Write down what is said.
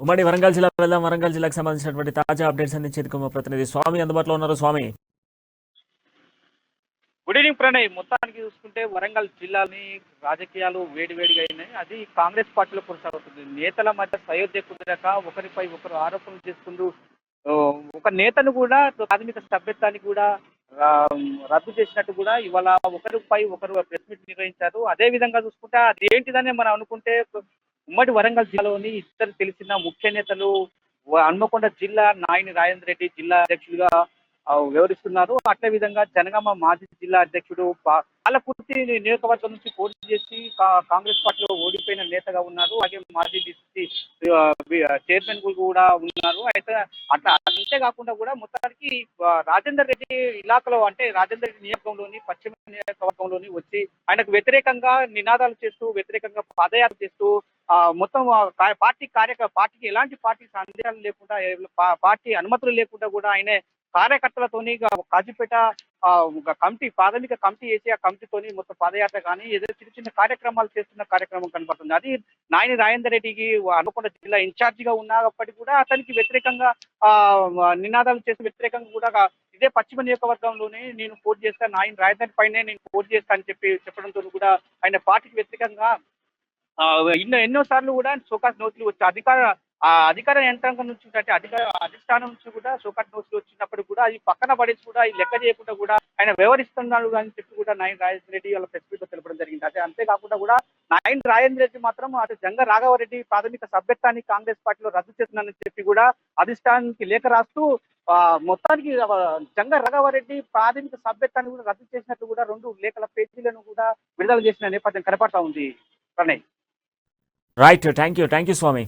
ఉమ్మడి వరంగల్ జిల్లా వెళ్దాం. వరంగల్ జిల్లాకు సంబంధించినటువంటి తాజా అప్డేట్స్ అందించేందుకు మా ప్రతినిధి స్వామి అందుబాటులో ఉన్నారు. స్వామి, గుడ్ ఈవినింగ్ ప్రణయ్. మొత్తానికి చూసుకుంటే వరంగల్ జిల్లాని రాజకీయాలు వేడివేడిగా అయినాయి. అది కాంగ్రెస్ పార్టీలో కొనసాగుతుంది. నేతల మధ్య సయోధ్య కుదరక ఒకరిపై ఒకరు ఆరోపణలు చేసుకుంటూ ఆ, ఒక నేతను కూడా ప్రాథమిక సభ్యత్వాన్ని కూడా ఆ, రద్దు చేసినట్టు కూడా ఇవాళ ఒకరిపై ఒకరు ప్రెస్ మీట్ నిర్వహించారు. అదే విధంగా చూసుకుంటే అది ఏంటిదని మనం అనుకుంటే ఉమ్మడి వరంగల్ జిల్లాలోని ఇద్దరు తెలిసిన ముఖ్య నేతలు హన్మకొండ జిల్లా నాయని రాజేందర్ రెడ్డి జిల్లా అధ్యక్షుడిగా వివరిస్తున్నారు. అట్లే విధంగా జనగామ మాజీ జిల్లా అధ్యక్షుడు పాలకుర్తి నియోజకవర్గం నుంచి పోటీ చేసి కాంగ్రెస్ పార్టీలో ఓడిపోయిన నేతగా ఉన్నారు. అలాగే మాజీ డిప్యూటీ చైర్మన్ కూడా ఉన్నారు. అయితే అట్లా అంతేకాకుండా కూడా మొత్తానికి రాజేందర్ రెడ్డి ఇలాకలో అంటే రాజేందర్ రెడ్డి నియోజకవర్గంలోని పశ్చిమ నియోజకవర్గంలోని వచ్చి ఆయనకు వ్యతిరేకంగా నినాదాలు చేస్తూ వ్యతిరేకంగా పాదయాత్ర చేస్తూ మొత్తం పార్టీకి ఎలాంటి పార్టీ సందేహాలు లేకుండా పార్టీ అనుమతులు లేకుండా కూడా ఆయన కార్యకర్తలతోని కాజీపేట ఒక కమిటీ ప్రాథమిక కమిటీ వేసి ఆ కమిటీతోని మొత్తం పాదయాత్ర కానీ ఏదో చిన్న చిన్న కార్యక్రమాలు చేస్తున్న కార్యక్రమం కనపడుతుంది. అది నాయని రాజేందర్ రెడ్డికి హన్మకొండ జిల్లా ఇన్ఛార్జ్ గా ఉన్నప్పటికీ కూడా అతనికి వ్యతిరేకంగా ఆ నినాదాలు చేసి వ్యతిరేకంగా కూడా ఇదే పశ్చిమ నియోజకవర్గంలోనే నేను పోటీ చేస్తాను, నాయని రాజేందర్ పైనే నేను పోటీ చేస్తాను అని చెప్పడంతో కూడా ఆయన పార్టీకి వ్యతిరేకంగా ఎన్నో సార్లు కూడా షోకాస్ నోట్లు వచ్చి అధికార యంత్రాంగం నుంచి అంటే అధిష్టానం నుంచి కూడా షోకాస్ నోట్లు వచ్చినప్పుడు కూడా అది పక్కన పడేసి కూడా ఈ లెక్క చేయకుండా కూడా ఆయన వ్యవహరిస్తున్నాడు అని చెప్పి కూడా నాయని రాజేంద్ర రెడ్డి వాళ్ళ ప్రెస్ మీట్ లో తెలపడం జరిగింది. అదే అంతేకాకుండా కూడా నాయని రాజేంద్ర రెడ్డి మాత్రం అటు జంగ రాఘవరెడ్డి ప్రాథమిక సభ్యత్వాన్ని కాంగ్రెస్ పార్టీలో రద్దు చేస్తున్నానని చెప్పి కూడా అధిష్టానానికి లేఖ రాస్తూ మొత్తానికి జంగ రాఘవరెడ్డి ప్రాథమిక సభ్యత్వాన్ని కూడా రద్దు చేసినట్టు కూడా 2 లేఖల పేజీలను కూడా విడుదల చేసిన నేపథ్యం కనపడతా ఉంది. Pranay, right. Thank you Swamy.